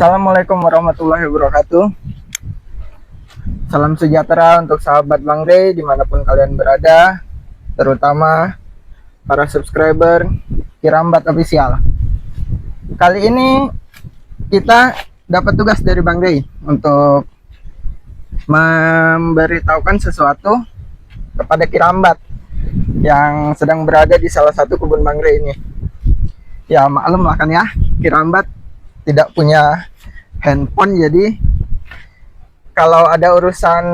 Assalamualaikum warahmatullahi wabarakatuh. Salam sejahtera untuk sahabat Bang Rey dimanapun kalian berada, terutama para subscriber Kirambat Official. Kali ini kita dapat tugas dari Bang Rey untuk memberitahukan sesuatu kepada Kirambat yang sedang berada di salah satu kebun Bang Rey ini. Ya maklum lah kan ya, Kirambat tidak punya handphone, jadi kalau ada urusan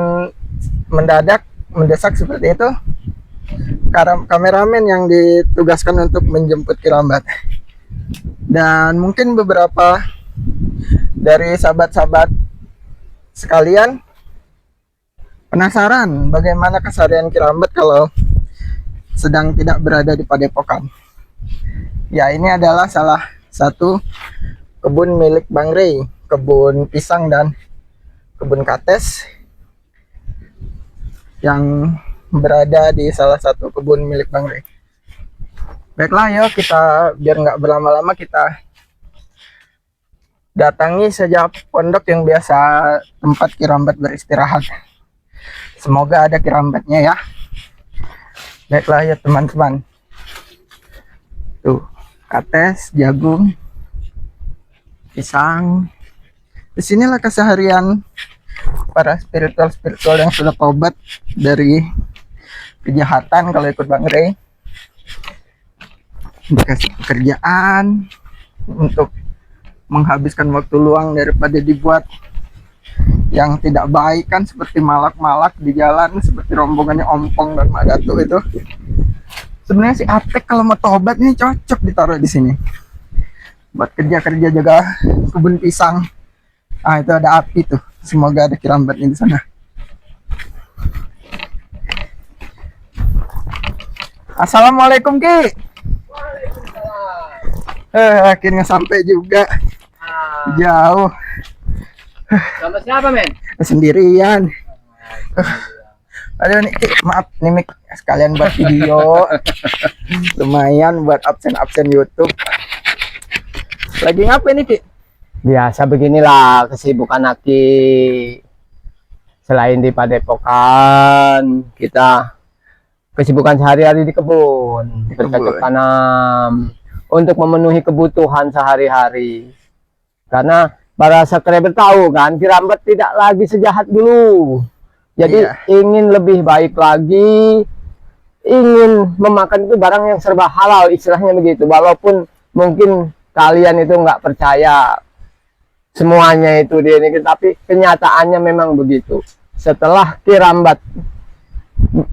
mendesak seperti itu, kameramen yang ditugaskan untuk menjemput Kirambat. Dan mungkin beberapa dari sahabat-sahabat sekalian penasaran bagaimana keseharian Kirambat kalau sedang tidak berada di Padepokan. Ya, ini adalah salah satu kebun milik Bang Rey, kebun pisang dan kebun kates yang berada di salah satu kebun milik Bang Rey. Baiklah, yuk kita biar nggak berlama-lama kita datangi saja pondok yang biasa tempat Kirambat beristirahat. Semoga ada Kirambatnya ya. Baiklah ya teman-teman. Tuh, kates, jagung, pisang. Disinilah keseharian para spiritual yang sudah tobat dari kejahatan kalau ikut Bang Rey. Dikasih pekerjaan untuk menghabiskan waktu luang daripada dibuat yang tidak baik kan, seperti malak-malak di jalan, seperti rombongannya Ompong dan Madatu itu. Sebenarnya si Atek kalau mau tobat ini cocok ditaruh di sini buat kerja-kerja jaga kebun pisang. Ah, itu ada api tuh. Semoga ada Kirambatnya di sana. Assalamualaikum Ki. Akhirnya sampai juga. Jauh. Sama siapa, men? Sendirian. Aduh nih Ki, maaf nih Mik, sekalian buat video. Lumayan buat absen-absen YouTube. Lagi ngapain nih Ki? Biasa beginilah kesibukan Aki. Selain di Padepokan, kita kesibukan sehari-hari di kebun, bercocok tanam untuk memenuhi kebutuhan sehari-hari. Karena para subscriber tahu kan, Kirambat tidak lagi sejahat dulu. Jadi ingin lebih baik lagi, ingin memakan itu barang yang serba halal, istilahnya begitu. Walaupun mungkin kalian itu nggak percaya semuanya itu dia ini, tapi kenyataannya memang begitu. Setelah Kirambat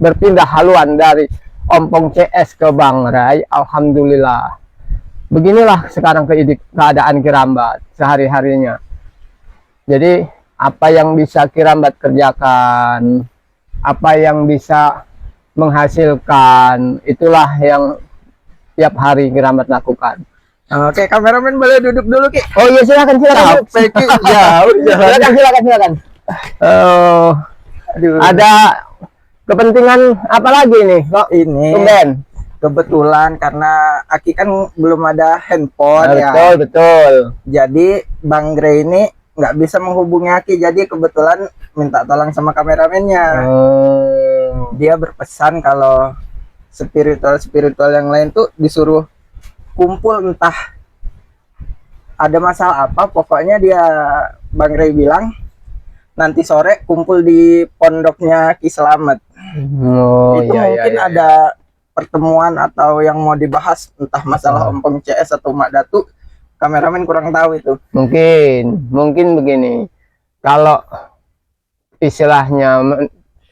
berpindah haluan dari Ompong CS ke Bang Rey, alhamdulillah. Beginilah sekarang keadaan Kirambat sehari-harinya. Jadi apa yang bisa Kirambat kerjakan, apa yang bisa menghasilkan, itulah yang tiap hari Kirambat lakukan. Oke, kameramen boleh duduk dulu Ki. Oh iya, silakan. Capek Ki, jauh. Silakan. Aduh. Ada kepentingan apa lagi nih kok Ini tumben? kebetulan karena Aki kan belum ada handphone ya. Betul. Jadi Bang Rey ini nggak bisa menghubungi Aki. Jadi kebetulan minta tolong sama kameramennya. Dia berpesan kalau spiritual yang lain tuh disuruh kumpul, entah ada masalah apa, pokoknya dia Bang Rey bilang nanti sore kumpul di pondoknya Ki Slamet. Itu mungkin ada pertemuan atau yang mau dibahas, entah masalah Ompong CS atau Mak Datu. Kameramen kurang tahu itu. Mungkin begini, kalau istilahnya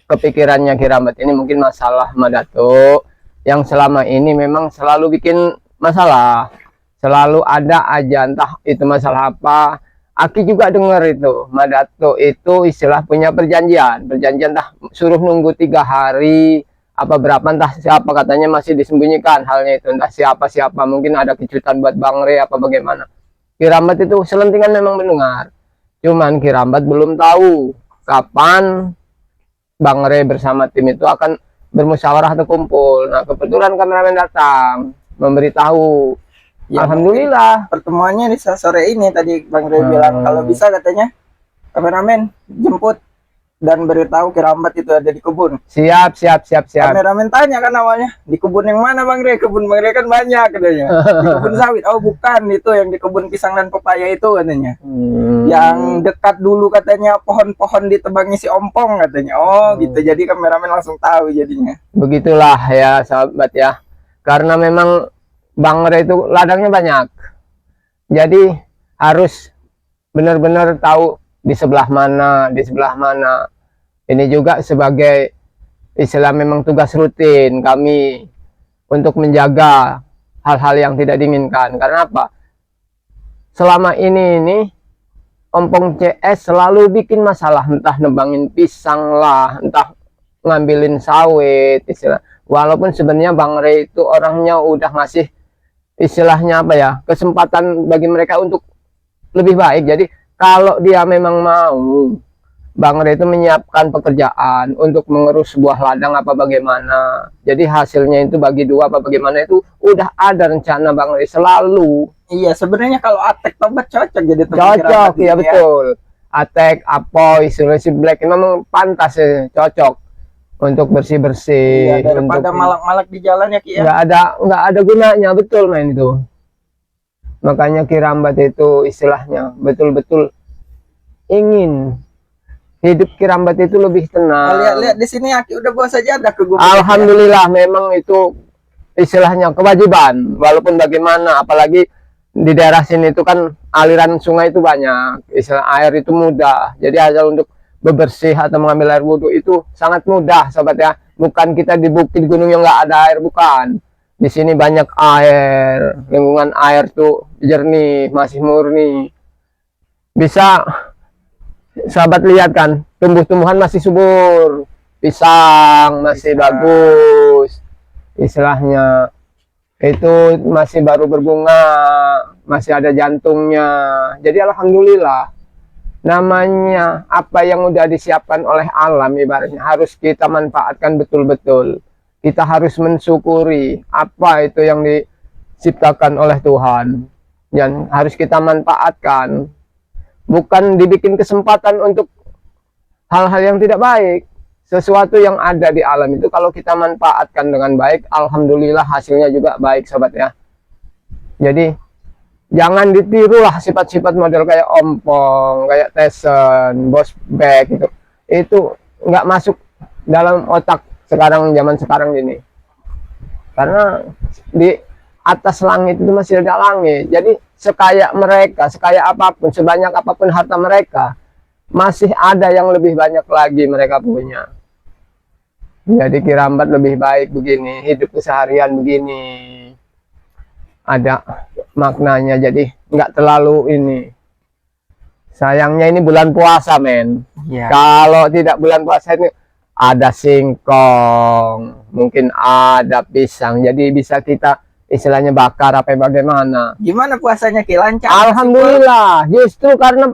kepikirannya Kirambat ini mungkin masalah Madatu yang selama ini memang selalu bikin masalah, selalu ada aja, entah itu masalah apa. Aki juga dengar itu Madatu itu istilah punya perjanjian dah suruh nunggu 3 hari apa berapa, entah siapa katanya masih disembunyikan halnya itu, entah siapa mungkin ada kejutan buat Bang Rey apa bagaimana. Kirambat itu selentingan memang mendengar, cuman Kirambat belum tahu kapan Bang Rey bersama tim itu akan bermusyawarah atau kumpul. Nah kebetulan kameramen datang memberitahu Ya, Alhamdulillah. pertemuannya di sore ini tadi Bang Rey bilang kalau bisa katanya kameramen jemput dan beritahu Kirambat itu ada di kebun. Siap. Kameramen tanya kan awalnya, di kebun yang mana Bang Rey? Kebun Bang Rey kan banyak katanya. Di kebun sawit. Oh bukan, itu yang di kebun pisang dan pepaya itu katanya. Yang dekat dulu katanya pohon-pohon ditebangi si ompong katanya. Oh gitu, jadi kameramen langsung tahu jadinya. Begitulah ya sahabat ya. Karena memang Bang Rey itu ladangnya banyak. Jadi harus benar-benar tahu di sebelah mana. Ini juga sebagai istilah memang tugas rutin kami untuk menjaga hal-hal yang tidak diinginkan. Karena apa? Selama ini Ompong CS selalu bikin masalah, entah nebangin pisang lah, entah ngambilin sawit, istilah. Walaupun sebenarnya Bang Rey itu orangnya udah ngasih istilahnya apa ya, kesempatan bagi mereka untuk lebih baik. Jadi kalau dia memang mau, Bang Rey itu menyiapkan pekerjaan untuk mengurus sebuah ladang apa bagaimana. Jadi hasilnya itu bagi dua apa bagaimana itu udah ada rencana Bang Rey selalu. Iya, sebenarnya kalau Atek Tobat cocok jadi teman Cocok, Kirambat ya ini betul. Atek, Apoy, si Black ini memang pantas ya, cocok untuk bersih-bersih. Iya, daripada malak-malak di jalan ya Ki ya. Nggak ada gunanya, betul main itu. Makanya Kirambat itu istilahnya betul-betul ingin hidup Kirambat itu lebih tenang. Lihat di sini Aki udah bawa sajadah ke gubuk. Alhamdulillah ya. Memang itu istilahnya kewajiban. Walaupun bagaimana, apalagi di daerah sini itu kan aliran sungai itu banyak, istilah air itu mudah. Jadi asal untuk bebersih atau mengambil air wudhu itu sangat mudah, sahabat ya. Bukan kita di bukit gunung yang nggak ada air, bukan. Di sini banyak air, lingkungan air tuh jernih, masih murni. Bisa sahabat lihat kan, tumbuh-tumbuhan masih subur, pisang masih bagus, istilahnya itu masih baru berbunga, masih ada jantungnya. Jadi alhamdulillah, namanya apa yang udah disiapkan oleh alam ibaratnya harus kita manfaatkan betul-betul. Kita harus mensyukuri apa itu yang diciptakan oleh Tuhan dan harus kita manfaatkan. Bukan dibikin kesempatan untuk hal-hal yang tidak baik. Sesuatu yang ada di alam itu kalau kita manfaatkan dengan baik, alhamdulillah hasilnya juga baik, sobat ya. Jadi jangan ditirulah sifat-sifat model kayak Ompong, kayak Tyson, Bosbek gitu. Itu nggak masuk dalam otak zaman sekarang ini. Karena di atas langit itu masih ada langit. Jadi sekaya mereka, sekaya apapun, sebanyak apapun harta mereka, masih ada yang lebih banyak lagi mereka punya. Jadi Kirambat lebih baik begini, hidup keseharian begini, ada maknanya. Jadi nggak terlalu ini. Sayangnya ini bulan puasa, men. Ya. Kalau tidak bulan puasa ini ada singkong, mungkin ada pisang. Jadi bisa kita istilahnya bakar apa bagaimana. Gimana puasanya Ki? Lancar? Alhamdulillah, justru karena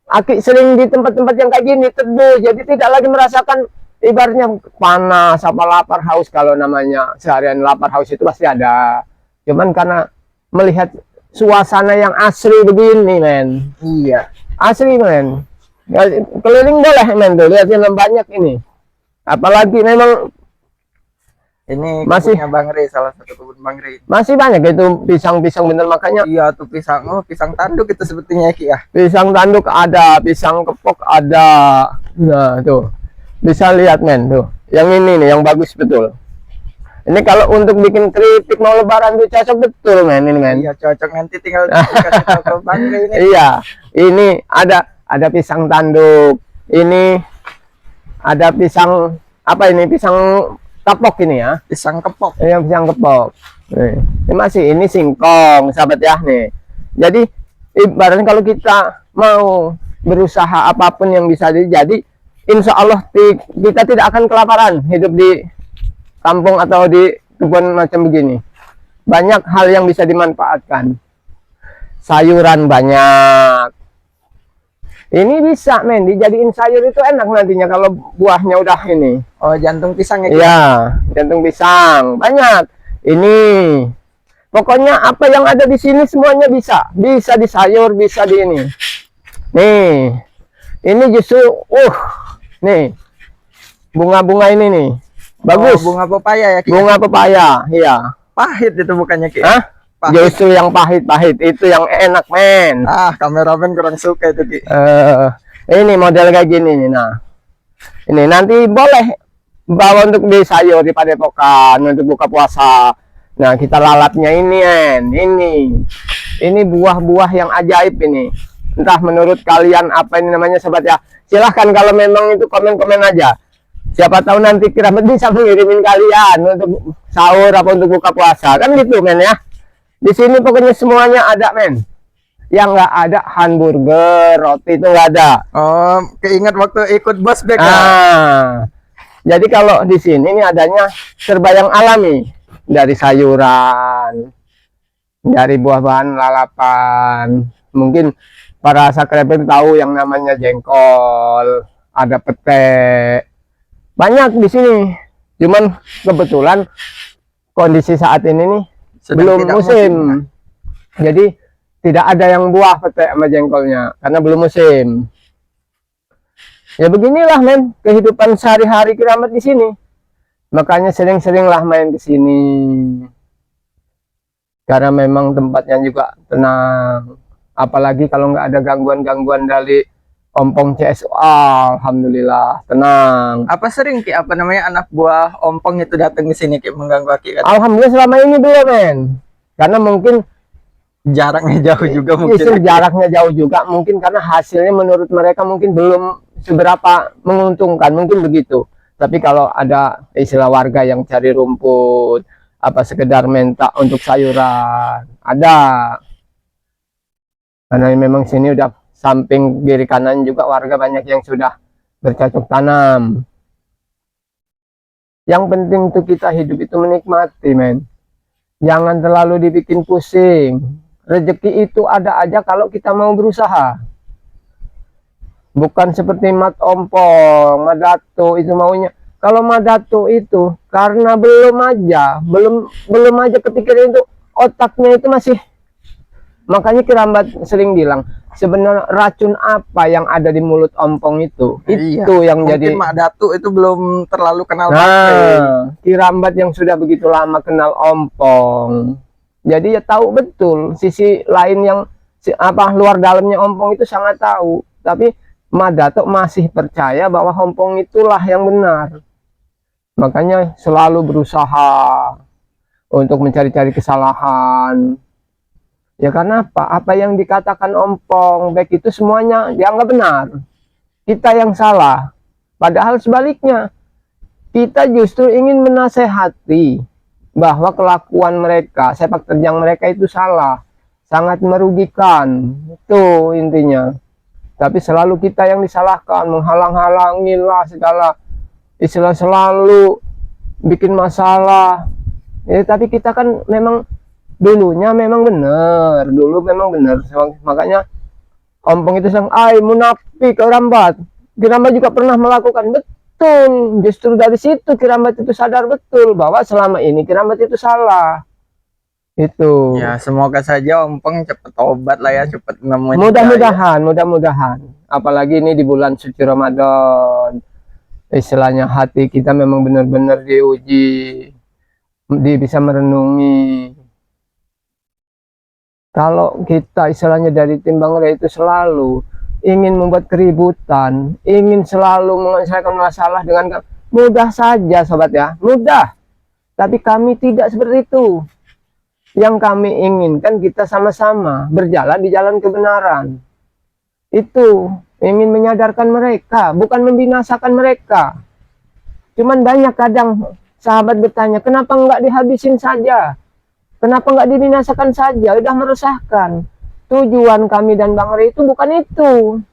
Aki sering di tempat-tempat yang kayak gini teduh, jadi tidak lagi merasakan ibaratnya panas apa lapar haus. Kalau namanya seharian lapar haus itu pasti ada. Cuman karena melihat suasana yang asli begini, men. Iya. Asli, men. Keliling boleh, men, tuh lihatin banyak ini. Apalagi memang ini masih kebunnya Bang Rey, salah satu kebun Bang Rey. masih banyak itu pisang-pisang, bener, makanya Iya tuh pisang, pisang tanduk itu sebetulnya Ki ya. pisang tanduk ada, pisang kepok ada. Nah tuh bisa lihat, men, tuh yang ini nih yang bagus betul. Ini kalau untuk bikin keripik mau lebaran tuh cocok betul, men, ini, men. Iya cocok, nanti tinggal dikasih tahu ke Bang Rey ini. Iya, ini ada pisang tanduk, ini ada pisang apa ini, pisang kapok ini ya, Pisang kepok. yang pisang kepok. Ini masih ini singkong, sahabat ya nih. Jadi ibaratnya kalau kita mau berusaha apapun yang bisa jadi, insya Allah kita tidak akan kelaparan hidup di kampung atau di kebun macam begini. Banyak hal yang bisa dimanfaatkan. Sayuran banyak. Ini bisa, men, dijadiin sayur itu enak nantinya kalau buahnya udah ini. Oh, jantung pisang ya Ki? Iya, jantung pisang banyak. Ini Pokoknya apa yang ada di sini semuanya bisa. Bisa di sayur, bisa di ini. Nih. Ini justru nih. Bunga-bunga ini nih. Bagus. Oh, bunga pepaya ya, Ki? Bunga pepaya, iya. Pahit itu bukannya, Ki? Hah? Pahit. Justru yang pahit-pahit itu yang enak, men. Ah, kameramen kurang suka itu, Ki. Ini model kayak gini nih. Nah, ini nanti boleh bawa untuk di sayur di Padepokan untuk buka puasa. Nah, kita lalapnya ini, ini buah-buah yang ajaib ini. Entah menurut kalian apa ini namanya, sobat ya. Silahkan kalau memang itu komen-komen aja. Siapa tahu nanti Keramat bisa mengirimin kalian untuk sahur apa untuk buka puasa, kan gitu, men ya. Di sini pokoknya semuanya ada, men. Yang nggak ada hamburger, roti itu nggak ada. Oh, keinget waktu ikut bos bek. Jadi kalau di sini ini adanya serba yang alami, dari sayuran, dari buah-buahan lalapan. Mungkin para subscriber tahu yang namanya jengkol, ada pete, banyak di sini. Cuman kebetulan kondisi saat ini nih belum musim. Jadi tidak ada yang buah pete sama jengkolnya karena belum musim. Ya beginilah, men, kehidupan sehari-hari Keramat di sini. Makanya sering-seringlah main ke sini. Karena memang tempatnya juga tenang. Apalagi kalau nggak ada gangguan-gangguan dari Ompong CSO, alhamdulillah tenang. Apa sering, Ki, apa namanya, anak buah Ompong itu datang ke sini, Ki, mengganggu Ki? Kan? Alhamdulillah selama ini belum, men. Karena mungkin jaraknya jauh juga mungkin. Jaraknya jauh juga mungkin karena hasilnya menurut mereka mungkin belum seberapa menguntungkan, mungkin begitu. Tapi kalau ada istilah warga yang cari rumput, apa sekedar minta untuk sayuran, ada. Karena memang sini udah samping kiri kanan juga warga banyak yang sudah bercocok tanam. Yang penting tuh kita hidup itu menikmati, men. Jangan terlalu dibikin pusing. Rezeki itu ada aja kalau kita mau berusaha. Bukan seperti Mat Ompong, Madato itu maunya. Kalau Madato itu karena belum aja kepikiran itu, otaknya itu masih. Makanya Keramat sering bilang, sebenarnya racun apa yang ada di mulut Ompong itu? Iya, itu yang mungkin jadi Mak Datu itu belum terlalu kenal. Keramat yang sudah begitu lama kenal Ompong. Jadi ya tahu betul sisi lain yang luar dalamnya Ompong itu sangat tahu. Tapi Madato masih percaya bahwa Ompong itulah yang benar. Makanya selalu berusaha untuk mencari-cari kesalahan. Ya karena apa? Apa yang dikatakan Ompong baik itu semuanya dianggap benar. Kita yang salah. Padahal sebaliknya. Kita justru ingin menasehati bahwa kelakuan mereka, sepak terjang mereka itu salah. Sangat merugikan. Itu intinya. Tapi selalu kita yang disalahkan. Menghalang-halangi lah segala istilah, selalu bikin masalah. Ya, tapi kita kan memang dulunya memang benar, makanya Ompong itu sang munafik Keramat. Keramat juga pernah melakukan, betul. Justru dari situ Keramat itu sadar betul bahwa selama ini Keramat itu salah. Itu. Ya semoga saja Ompong cepat tobat lah ya, cepat nemuin. Mudah-mudahan. Apalagi ini di bulan suci Ramadan. Istilahnya hati kita memang benar-benar diuji, bisa merenungi. Kalau kita istilahnya dari timbang raya itu selalu ingin membuat keributan, ingin selalu menyelesaikan masalah dengan mudah saja, sobat ya, mudah. Tapi kami tidak seperti itu. Yang kami inginkan kita sama-sama berjalan di jalan kebenaran. Itu ingin menyadarkan mereka, bukan membinasakan mereka. Cuman banyak kadang sahabat bertanya, kenapa enggak dihabisin saja? Kenapa nggak dibinasakan saja? Udah meresahkan. Tujuan kami dan Bang Rey itu bukan itu.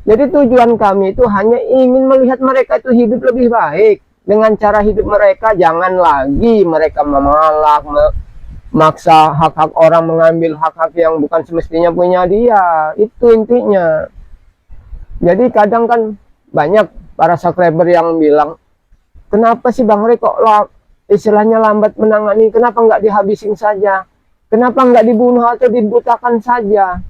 Jadi tujuan kami itu hanya ingin melihat mereka itu hidup lebih baik. Dengan cara hidup mereka, jangan lagi mereka memalak, memaksa hak-hak orang, mengambil hak-hak yang bukan semestinya punya dia. Itu intinya. Jadi kadang kan banyak para subscriber yang bilang, kenapa sih Bang Rey kok istilahnya lambat menangani, kenapa nggak dihabisin saja? Kenapa nggak dibunuh atau dibutakan saja?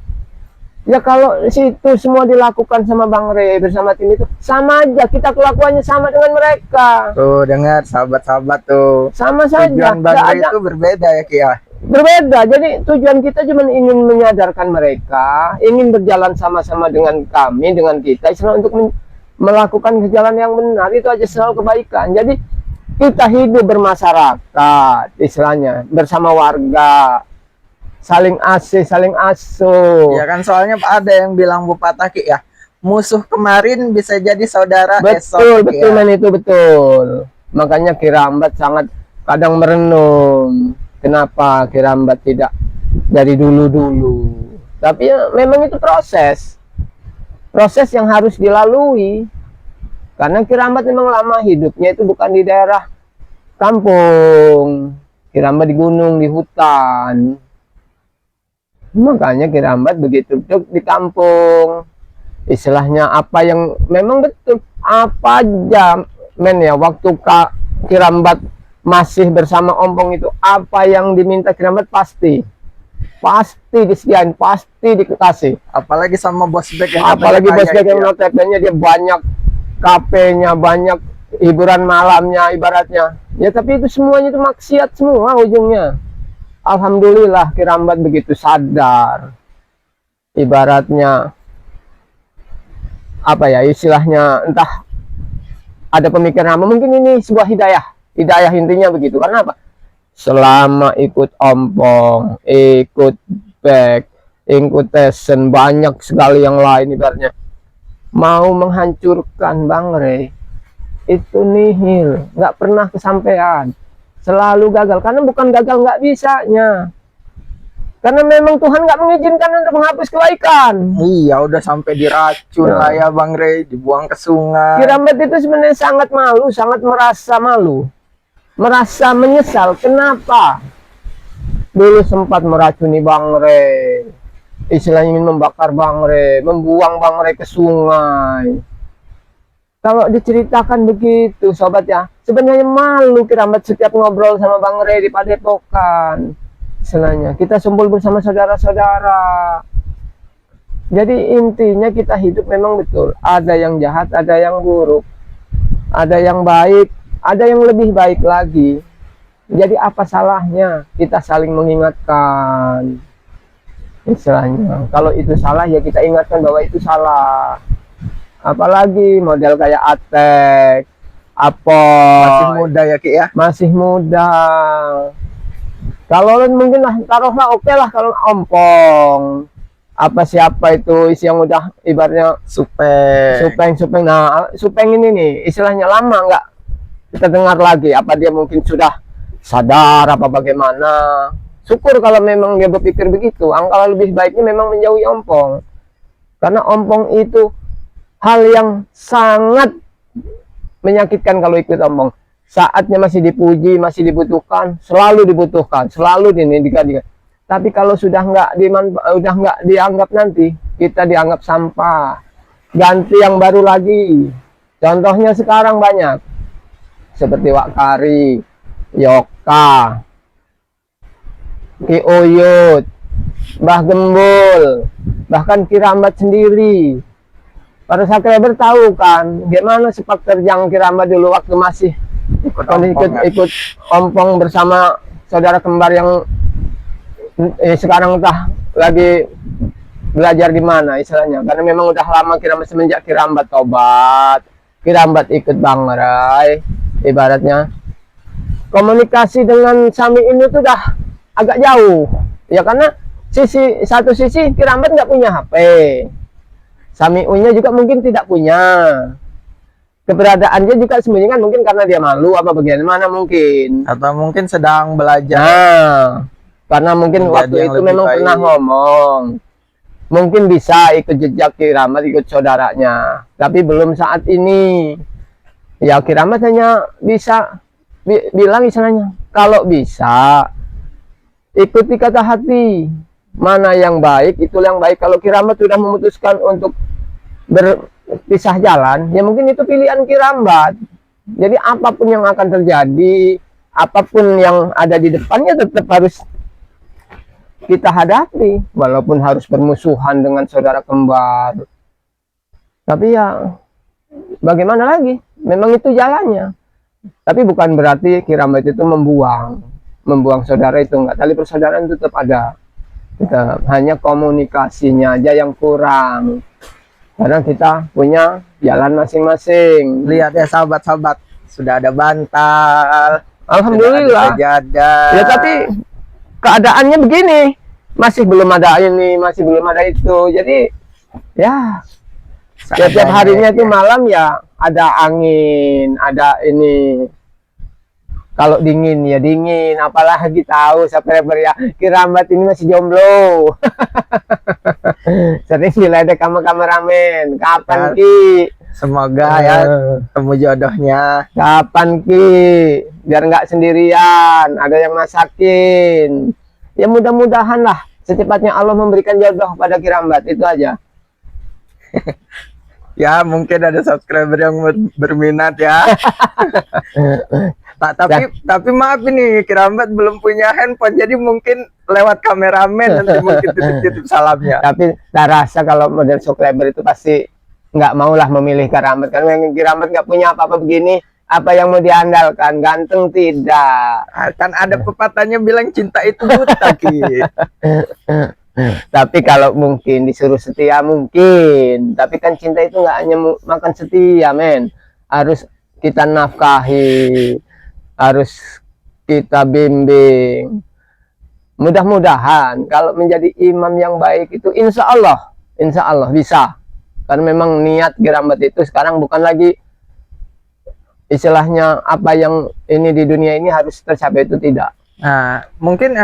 Ya kalau situ semua dilakukan sama Bang Rey bersama tim itu, sama aja kita kelakuannya sama dengan mereka. Tuh dengar sahabat-sahabat tuh. Sama saja. Tujuan Bang Nggak Rey ada itu berbeda ya Ki ya. berbeda. Jadi tujuan kita cuma ingin menyadarkan mereka, ingin berjalan sama-sama dengan kami, dengan kita, istilah untuk melakukan jalan yang benar, itu aja selalu kebaikan. Jadi kita hidup bermasyarakat, istilahnya bersama warga, saling asih, saling asuh. Ya kan soalnya ada yang bilang pepatah Ki ya, musuh kemarin bisa jadi saudara Betul, esok. betul Ki, ya. men, itu betul. Makanya Ki Rambat sangat kadang merenung. Kenapa Ki Rambat tidak dari dulu-dulu? Tapi ya, memang itu proses yang harus dilalui. Karena Ki Rambat memang lama hidupnya itu bukan di daerah kampung. Ki Rambat di gunung, di hutan. Makanya Ki Rambat begitu di kampung. Istilahnya apa yang memang betul, apa aja men ya, waktu Ki Rambat masih bersama Ompong itu, apa yang diminta Ki Rambat pasti disediain, pasti dikasih. Apalagi sama bos bek yang Apalagi bos bek yang ya. notabene dia banyak kafenya, banyak hiburan malamnya ibaratnya. Ya tapi itu semuanya itu maksiat semua ujungnya. Alhamdulillah Ki Rambat begitu sadar. Ibaratnya apa ya, istilahnya entah ada pemikiran apa, mungkin ini sebuah hidayah intinya begitu. Karena apa? Selama ikut Ompong, ikut Bek, ikut Tesen, banyak sekali yang lain ibaratnya mau menghancurkan Bang Rey, itu nihil, nggak pernah kesampaian, selalu gagal. Karena bukan gagal nggak bisanya, karena memang Tuhan nggak mengizinkan untuk menghapus kebaikan. Iya, udah sampai diracun lah ya Bang Rey, dibuang ke sungai. Ki Rambat itu sebenarnya sangat malu, sangat merasa malu, merasa menyesal. Kenapa dulu sempat meracuni Bang Rey, istilahnya ingin membakar Bang Rey, membuang Bang Rey ke sungai. Kalau diceritakan begitu sobat ya, sebenarnya malu Ki Rambat setiap ngobrol sama Bang Rey di Padepokan. Istilahnya kita kumpul bersama saudara-saudara. Jadi intinya kita hidup memang betul, ada yang jahat, ada yang buruk, ada yang baik, ada yang lebih baik lagi. Jadi apa salahnya kita saling mengingatkan, istilahnya. Kalau itu salah ya kita ingatkan bahwa itu salah. Apalagi model kayak Atek, Masih Apoy, muda ya Ki ya. masih muda. Kalau mungkin lah, taruhlah oke lah kalau Ompong, apa siapa itu isi yang udah ibaratnya Supeng. Nah, Supeng ini nih istilahnya lama nggak kita dengar lagi. Apa dia mungkin sudah sadar apa bagaimana? Syukur kalau memang dia berpikir begitu. Angka lebih baiknya memang menjauhi Ompong, karena Ompong itu hal yang sangat menyakitkan kalau ikut Ompong. Saatnya masih dipuji, masih dibutuhkan, selalu dibutuhkan, selalu digantikan. Tapi kalau sudah nggak dianggap, nanti kita dianggap sampah, ganti yang baru lagi. Contohnya sekarang banyak seperti Wak Kari, Yoka, Ki Uyut, Mbah Gembul, bahkan Ki Rambat sendiri. Para subscriber tahu kan gimana sepak terjang Ki Rambat dulu waktu masih ikut Ompong bersama saudara kembar yang sekarang entah lagi belajar di mana istilahnya. Karena memang udah lama Ki Rambat, semenjak Ki Rambat tobat, Ki Rambat ikut Bang Rey, ibaratnya komunikasi dengan Sami ini tuh udah agak jauh ya, karena satu sisi Ki Rambat nggak punya HP, Sami U-nya juga mungkin tidak punya. Keberadaannya juga sembunyikan, mungkin karena dia malu apa bagaimana mungkin. Atau mungkin sedang belajar. Nah, karena mungkin waktu itu memang pernah ngomong, mungkin bisa ikut jejak Ki Rambat, ikut saudaranya. Tapi belum saat ini. Ya Ki Rambat hanya bisa bilang istilahnya, kalau bisa ikuti kata hati. Mana yang baik, itulah yang baik. Kalau Ki Rambat sudah memutuskan untuk berpisah jalan, ya mungkin itu pilihan Ki Rambat. Jadi apapun yang akan terjadi, apapun yang ada di depannya tetap harus kita hadapi, walaupun harus bermusuhan dengan saudara kembar. Tapi ya bagaimana lagi? Memang itu jalannya. Tapi bukan berarti Kirambat itu membuang saudara itu enggak. Tali persaudaraan tetap ada. Tetap hanya komunikasinya aja yang kurang. Karena kita punya jalan masing-masing. Lihat ya sahabat-sahabat, sudah ada bantal, Alhamdulillah. sudah ada Ya tapi keadaannya begini, masih belum ada ini, masih belum ada itu. Jadi ya tiap harinya itu malam ya ada angin, ada ini. Kalau dingin ya dingin, apalagi tahu subscriber ya Kirambat ini masih jomblo. Sering diledek sama kameramen. Kapan Ki? Semoga ya ketemu jodohnya. Kapan Ki? Biar nggak sendirian, ada yang masakin. Ya mudah-mudahan lah secepatnya Allah memberikan jodoh pada Kirambat, itu aja. Ya mungkin ada subscriber yang berminat ya. Tapi maaf ini Kirambat belum punya handphone, jadi mungkin lewat kameramen nanti mungkin titip-titip salamnya. Tapi tak rasa kalau model subscriber itu pasti nggak maulah memilih Kirambat, karena Kirambat nggak punya apa-apa begini. Apa yang mau diandalkan? Ganteng tidak. Kan ada pepatahnya bilang cinta itu buta Ki. Tapi kalau mungkin disuruh setia mungkin, tapi kan cinta itu nggak hanya makan setia, men. Harus kita nafkahi, harus kita bimbing. Mudah-mudahan kalau menjadi imam yang baik itu insya Allah bisa. Karena memang niat Kirambat itu sekarang bukan lagi istilahnya apa yang ini di dunia ini harus tercapai, itu tidak. Nah, mungkin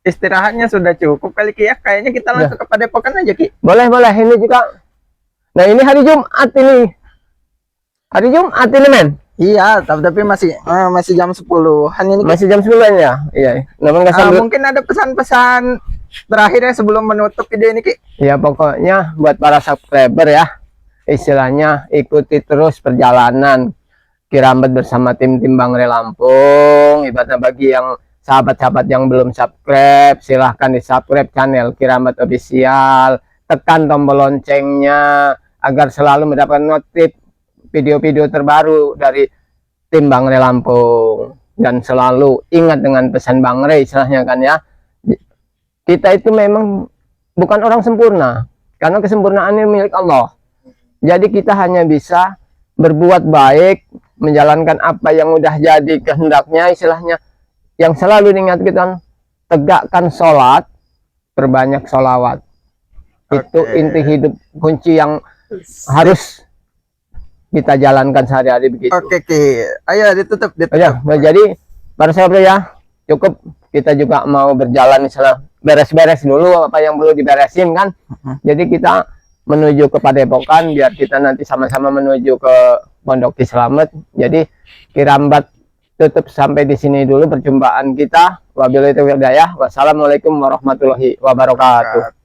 istirahatnya sudah cukup kali Ki ya. Kayaknya kita langsung ke Padepokan aja Ki. Boleh ini juga. Nah ini hari Jumat ini. Hari Jumat ini, men. Iya, tapi masih jam 10-an ini Ki. Masih jam 9 ya? Iya. Mungkin ada pesan-pesan terakhirnya sebelum menutup video ini Ki. Ya pokoknya buat para subscriber ya, istilahnya ikuti terus perjalanan Kirambat bersama tim Bangre Lampung. Ibaratnya bagi yang sahabat-sahabat yang belum subscribe, silahkan di subscribe channel Kirambat Official, tekan tombol loncengnya agar selalu mendapatkan notif video-video terbaru dari tim Bangre Lampung. Dan selalu ingat dengan pesan Bangre, istilahnya kan ya, kita itu memang bukan orang sempurna, karena kesempurnaan ini milik Allah. Jadi kita hanya bisa berbuat baik, menjalankan apa yang udah jadi kehendaknya, istilahnya yang selalu diingat kita, tegakkan sholat, perbanyak sholawat. Itu inti hidup, kunci yang harus kita jalankan sehari-hari begitu. Oke Ki, ayo ditutup. Ya, jadi para sahabat ya, cukup kita juga mau berjalan, misalnya beres-beres dulu apa yang perlu diberesin kan. Jadi kita menuju ke Padepokan biar kita nanti sama-sama menuju ke Pondok Ki Slamet. Jadi Kirambat tutup sampai di sini dulu perjumpaan kita. Wabillahi taufiq wal hidayah. Wassalamualaikum warahmatullahi wabarakatuh.